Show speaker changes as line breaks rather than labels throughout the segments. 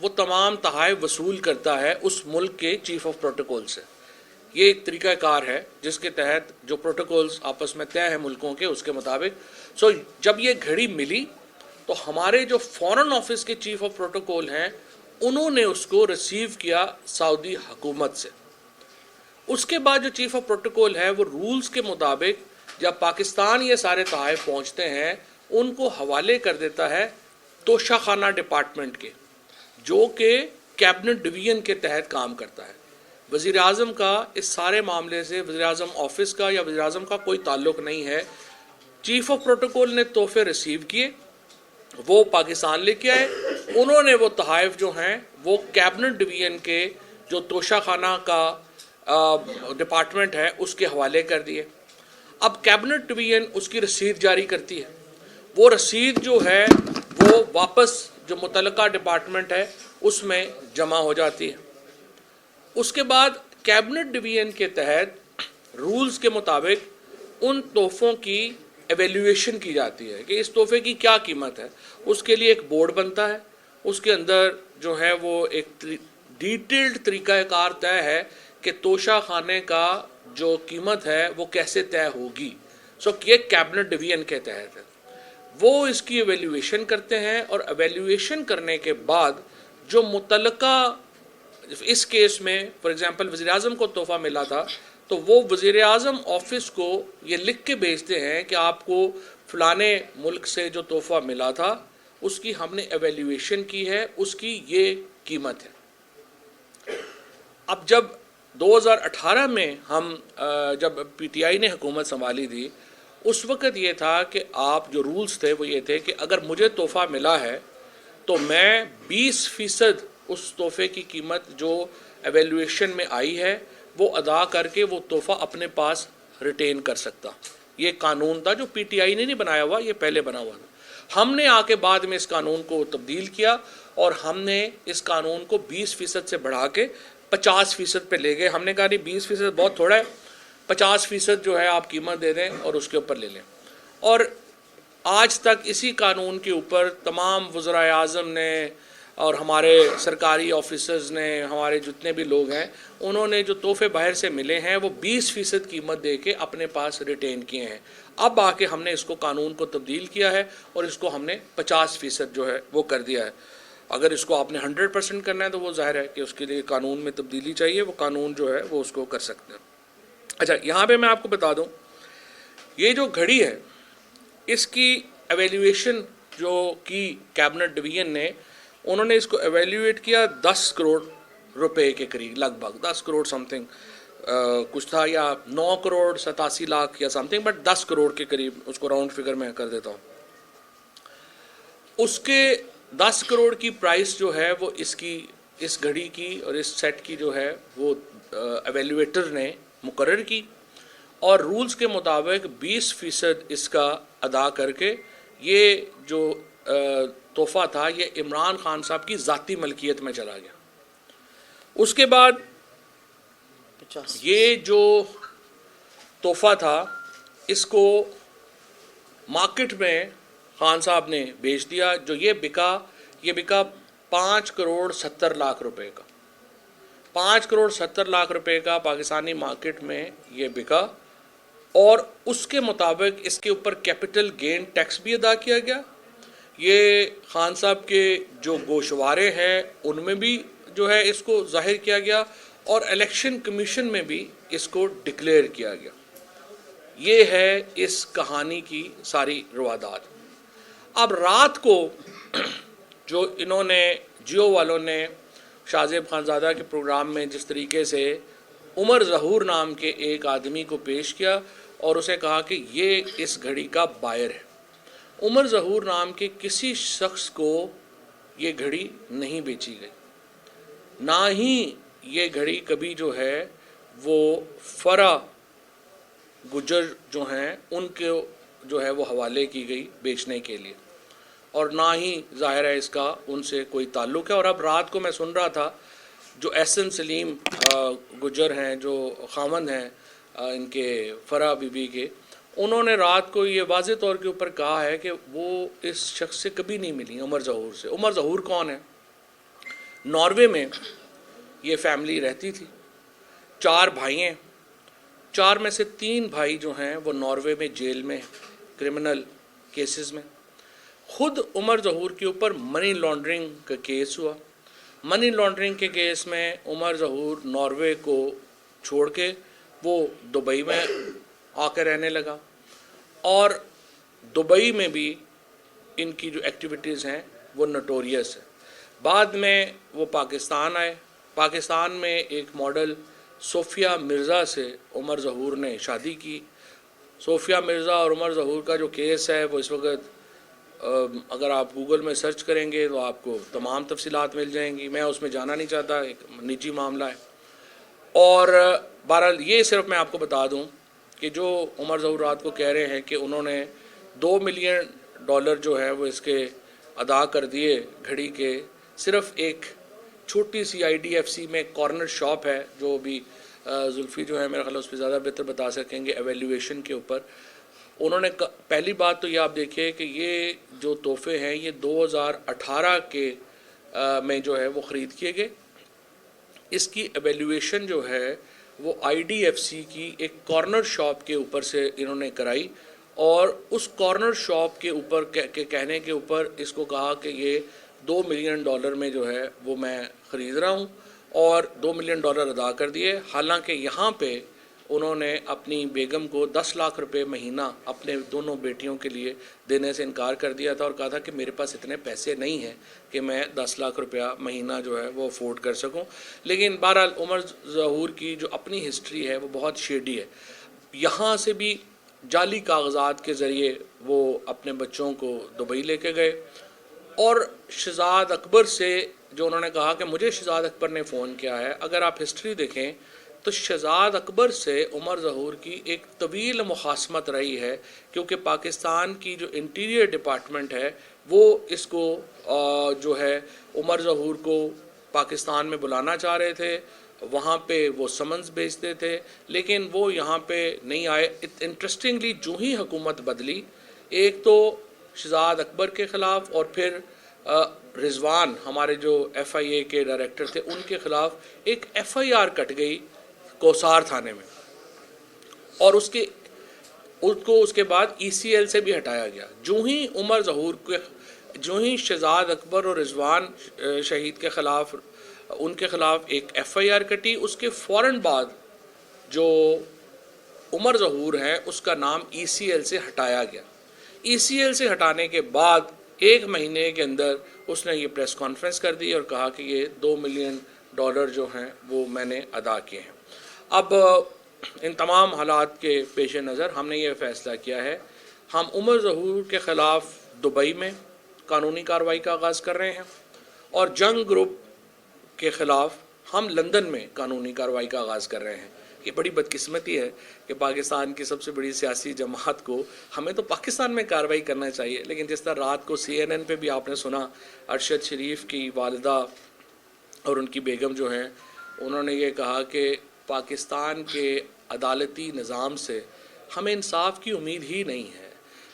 وہ تمام تحائف وصول کرتا ہے اس ملک کے چیف آف پروٹوکول سے. یہ ایک طریقہ کار ہے جس کے تحت جو پروٹوکولز آپس میں طے ہیں ملکوں کے اس کے مطابق. جب یہ گھڑی ملی تو ہمارے جو فورن آفس کے چیف آف پروٹوکول ہیں انہوں نے اس کو ریسیو کیا سعودی حکومت سے. اس کے بعد جو چیف آف پروٹوکول ہے وہ رولز کے مطابق جب پاکستان یہ سارے تحائف پہنچتے ہیں ان کو حوالے کر دیتا ہے توشہ خانہ ڈپارٹمنٹ کے، جو کہ کیبنٹ ڈویژن کے تحت کام کرتا ہے. وزیر اعظم کا اس سارے معاملے سے وزیر اعظم آفس کا یا وزیر اعظم کا کوئی تعلق نہیں ہے. چیف آف پروٹوکول نے تحفے ریسیو کیے، وہ پاکستان لے کے آئے، انہوں نے وہ تحائف جو ہیں وہ کیبنٹ ڈویژن کے جو توشہ خانہ کا ڈپارٹمنٹ ہے اس کے حوالے کر دیے. اب کیبنٹ ڈویژن اس کی رسید جاری کرتی ہے، وہ رسید جو ہے وہ واپس جو متعلقہ ڈپارٹمنٹ ہے اس میں جمع ہو جاتی ہے. اس کے بعد کیبنٹ ڈویژن کے تحت رولز کے مطابق ان تحفوں کی ایویلیویشن کی جاتی ہے کہ اس تحفے کی کیا قیمت ہے. اس کے لیے ایک بورڈ بنتا ہے، اس کے اندر جو ہے وہ ایک ڈیٹیلڈ طریقہ کار طے ہے کہ توشہ خانے کا جو قیمت ہے وہ کیسے طے ہوگی. یہ کیبنٹ ڈویژن کے تحت ہے. وہ اس کی ایویلیویشن کرتے ہیں اور ایویلیویشن کرنے کے بعد جو متعلقہ اس کیس میں فار ایگزامپل وزیر اعظم کو تحفہ ملا تھا تو وہ وزیر اعظم آفس کو یہ لکھ کے بھیجتے ہیں کہ آپ کو فلانے ملک سے جو تحفہ ملا تھا اس کی ہم نے ایویلیویشن کی ہے، اس کی یہ قیمت ہے. اب جب 2018 میں ہم جب پی ٹی آئی نے حکومت سنبھالی تھی اس وقت یہ تھا کہ آپ جو رولز تھے وہ یہ تھے کہ اگر مجھے تحفہ ملا ہے تو میں 20% اس تحفے کی قیمت جو ایویلیویشن میں آئی ہے وہ ادا کر کے وہ تحفہ اپنے پاس ریٹین کر سکتا. یہ قانون تھا جو پی ٹی آئی نے نہیں بنایا ہوا، یہ پہلے بنا ہوا تھا. ہم نے آ کے بعد میں اس قانون کو تبدیل کیا اور ہم نے اس قانون کو 20% سے بڑھا کے 50% پہ لے گئے. ہم نے کہا نہیں 20% بہت تھوڑا ہے، 50% جو ہے آپ قیمت دے دیں اور اس کے اوپر لے لیں. اور آج تک اسی قانون کے اوپر تمام وزرائے اعظم نے اور ہمارے سرکاری آفیسرز نے، ہمارے جتنے بھی لوگ ہیں انہوں نے جو تحفے باہر سے ملے ہیں وہ 20% قیمت دے کے اپنے پاس ریٹین کیے ہیں. اب آ کے ہم نے اس کو قانون کو تبدیل کیا ہے اور اس کو ہم نے 50% جو ہے وہ کر دیا ہے. اگر اس کو آپ نے 100% کرنا ہے تو وہ ظاہر ہے کہ اس کے لیے قانون میں تبدیلی چاہیے، وہ قانون جو ہے وہ اس کو کر سکتے ہیں. اچھا، یہاں پہ میں آپ کو بتا دوں یہ جو گھڑی ہے اس کی ایویلیویشن جو کی کیبنٹ ڈویژن نے، انہوں نے اس کو ایویلیویٹ کیا 10 کروڑ روپے کے قریب، لگ بھگ 10 کروڑ سم تھنگ کچھ تھا، یا 9 کروڑ 87 لاکھ یا سم تھنگ، بٹ 10 کروڑ کے قریب اس کو راؤنڈ فگر میں کر دیتا ہوں. اس کے 10 کروڑ کی پرائس جو ہے وہ اس گھڑی کی اور اس سیٹ کی جو ہے وہ ایویلیویٹر نے مقرر کی اور رولز کے مطابق 20% اس کا ادا کر کے یہ جو تحفہ تھا یہ عمران خان صاحب کی ذاتی ملکیت میں چلا گیا. اس کے بعد یہ جو تحفہ تھا اس کو مارکیٹ میں خان صاحب نے بیچ دیا. جو یہ بکا 5 کروڑ 70 لاکھ روپے کا، 5 کروڑ 70 لاکھ روپے کا پاکستانی مارکیٹ میں یہ بکا. اور اس کے مطابق اس کے اوپر کیپٹل گین ٹیکس بھی ادا کیا گیا. یہ خان صاحب کے جو گوشوارے ہیں ان میں بھی جو ہے اس کو ظاہر کیا گیا اور الیکشن کمیشن میں بھی اس کو ڈکلیئر کیا گیا. یہ ہے اس کہانی کی ساری روادات. اب رات کو جو انہوں نے جیو والوں نے شاہ زیب خانزادہ کے پروگرام میں جس طریقے سے عمر ظہور نام کے ایک آدمی کو پیش کیا اور اسے کہا کہ یہ اس گھڑی کا بائر ہے. عمر ظہور نام کے کسی شخص کو یہ گھڑی نہیں بیچی گئی، نہ ہی یہ گھڑی کبھی جو ہے وہ فرا گجر جو ہیں ان کے جو ہے وہ حوالے کی گئی بیچنے کے لیے، اور نہ ہی ظاہر ہے اس کا ان سے کوئی تعلق ہے. اور اب رات کو میں سن رہا تھا جو احسن سلیم گجر ہیں جو خاوند ہیں ان کے فرا بی بی کے، انہوں نے رات کو یہ واضح طور کے اوپر کہا ہے کہ وہ اس شخص سے کبھی نہیں ملی عمر ظہور سے. عمر ظہور کون ہے؟ ناروے میں یہ فیملی رہتی تھی، 4 بھائی ہیں، 4 میں سے 3 بھائی جو ہیں وہ ناروے میں جیل میں کرمنل کیسز میں۔ خود عمر ظہور کے اوپر منی لانڈرنگ کا کیس ہوا۔ منی لانڈرنگ کے کیس میں عمر ظہور ناروے کو چھوڑ کے وہ دبئی میں آ کے رہنے لگا، اور دبئی میں بھی ان کی جو ایکٹیویٹیز ہیں وہ نوٹوریس ہے۔ بعد میں وہ پاکستان آئے۔ پاکستان میں ایک ماڈل صوفیہ مرزا سے عمر ظہور نے شادی کی۔ صوفیہ مرزا اور عمر ظہور کا جو کیس ہے وہ اس وقت اگر آپ گوگل میں سرچ کریں گے تو آپ کو تمام تفصیلات مل جائیں گی، میں اس میں جانا نہیں چاہتا، ایک نجی معاملہ ہے۔ اور بہرحال یہ صرف میں آپ کو بتا دوں کہ جو عمر ظہور رات کو کہہ رہے ہیں کہ انہوں نے $2 ملین جو ہے وہ اس کے ادا کر دیے گھڑی کے، صرف ایک چھوٹی سی IDFC میں کارنر شاپ ہے، جو بھی زلفی جو ہے میرا خیال اس پہ زیادہ بہتر بتا سکیں گے ایویلیویشن کے اوپر۔ انہوں نے پہلی بات تو یہ آپ دیکھیں کہ یہ جو تحفے ہیں یہ 2018 کے میں جو ہے وہ خرید کیے گئے۔ اس کی ایویلیویشن جو ہے وہ IDFC کی ایک کارنر شاپ کے اوپر سے انہوں نے کرائی، اور اس کارنر شاپ کے اوپر کے کہنے کے اوپر اس کو کہا کہ یہ $2 ملین میں جو ہے وہ میں خرید رہا ہوں، اور $2 ملین ادا کر دیے۔ حالانکہ یہاں پہ انہوں نے اپنی بیگم کو 10 لاکھ روپے مہینہ اپنے دونوں بیٹیوں کے لیے دینے سے انکار کر دیا تھا، اور کہا تھا کہ میرے پاس اتنے پیسے نہیں ہیں کہ میں 10 لاکھ روپیہ مہینہ جو ہے وہ افورڈ کر سکوں۔ لیکن بہرحال عمر ظہور کی جو اپنی ہسٹری ہے وہ بہت شیڈی ہے۔ یہاں سے بھی جعلی کاغذات کے ذریعے وہ اپنے بچوں کو دبئی لے کے گئے، اور شہزاد اکبر سے جو انہوں نے کہا کہ مجھے شہزاد اکبر نے فون کیا ہے، اگر آپ ہسٹری دیکھیں تو شہزاد اکبر سے عمر ظہور کی ایک طویل مخاصمت رہی ہے، کیونکہ پاکستان کی جو انٹیریئر ڈپارٹمنٹ ہے وہ اس کو جو ہے عمر ظہور کو پاکستان میں بلانا چاہ رہے تھے، وہاں پہ وہ سمنز بھیجتے تھے، لیکن وہ یہاں پہ نہیں آئے۔ انٹرسٹنگلی جو ہی حکومت بدلی، ایک تو شہزاد اکبر کے خلاف اور پھر رضوان ہمارے جو FIA کے ڈائریکٹر تھے ان کے خلاف ایک FIR کٹ گئی کوسار تھانے میں، اور اس کو اس کے بعد ECL سے بھی ہٹایا گیا۔ جو ہی شہزاد اکبر اور رضوان شہید کے خلاف ان کے خلاف ایک FIR کٹی، اس کے فوراً بعد جو عمر ظہور ہے اس کا نام ECL سے ہٹایا گیا۔ ECL سے ہٹانے کے بعد 1 مہینے کے اندر اس نے یہ پریس کانفرنس کر دی اور کہا کہ یہ $2 ملین جو ہیں وہ میں نے ادا کیے ہیں۔ اب ان تمام حالات کے پیش نظر ہم نے یہ فیصلہ کیا ہے، ہم عمر ظہور کے خلاف دبئی میں قانونی کارروائی کا آغاز کر رہے ہیں، اور جنگ گروپ کے خلاف ہم لندن میں قانونی کارروائی کا آغاز کر رہے ہیں۔ یہ بڑی بدقسمتی ہے کہ پاکستان کی سب سے بڑی سیاسی جماعت کو، ہمیں تو پاکستان میں کارروائی کرنا چاہیے، لیکن جس طرح رات کو CNN پہ بھی آپ نے سنا، ارشد شریف کی والدہ اور ان کی بیگم جو ہیں انہوں نے یہ کہا کہ پاکستان کے عدالتی نظام سے ہمیں انصاف کی امید ہی نہیں ہے۔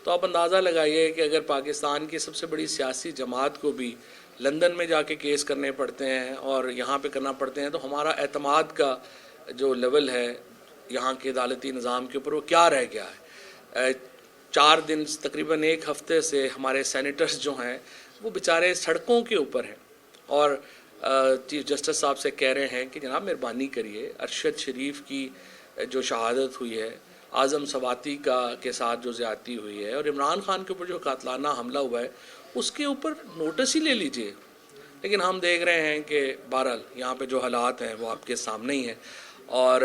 تو آپ اندازہ لگائیے کہ اگر پاکستان کی سب سے بڑی سیاسی جماعت کو بھی لندن میں جا کے کیس کرنے پڑتے ہیں اور یہاں پہ کرنا پڑتے ہیں، تو ہمارا اعتماد کا جو لیول ہے یہاں کے عدالتی نظام کے اوپر وہ کیا رہ گیا ہے۔ 4 دن تقریباً 1 ہفتے سے ہمارے سینیٹرز جو ہیں وہ بیچارے سڑکوں کے اوپر ہیں، اور چیف جسٹس صاحب سے کہہ رہے ہیں کہ جناب مہربانی کریے، ارشد شریف کی جو شہادت ہوئی ہے، اعظم سواتی کے ساتھ جو زیادتی ہوئی ہے، اور عمران خان کے اوپر جو قاتلانہ حملہ ہوا ہے اس کے اوپر نوٹس ہی لے لیجئے۔ لیکن ہم دیکھ رہے ہیں کہ بہرحال یہاں پہ جو حالات ہیں وہ آپ کے سامنے ہی ہیں، اور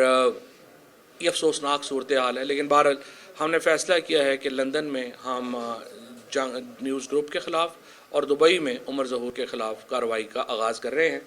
یہ افسوسناک صورتحال ہے۔ لیکن بہرحال ہم نے فیصلہ کیا ہے کہ لندن میں ہم نیوز گروپ کے خلاف اور دبئی میں عمر ظہور کے خلاف کارروائی کا آغاز کر رہے ہیں۔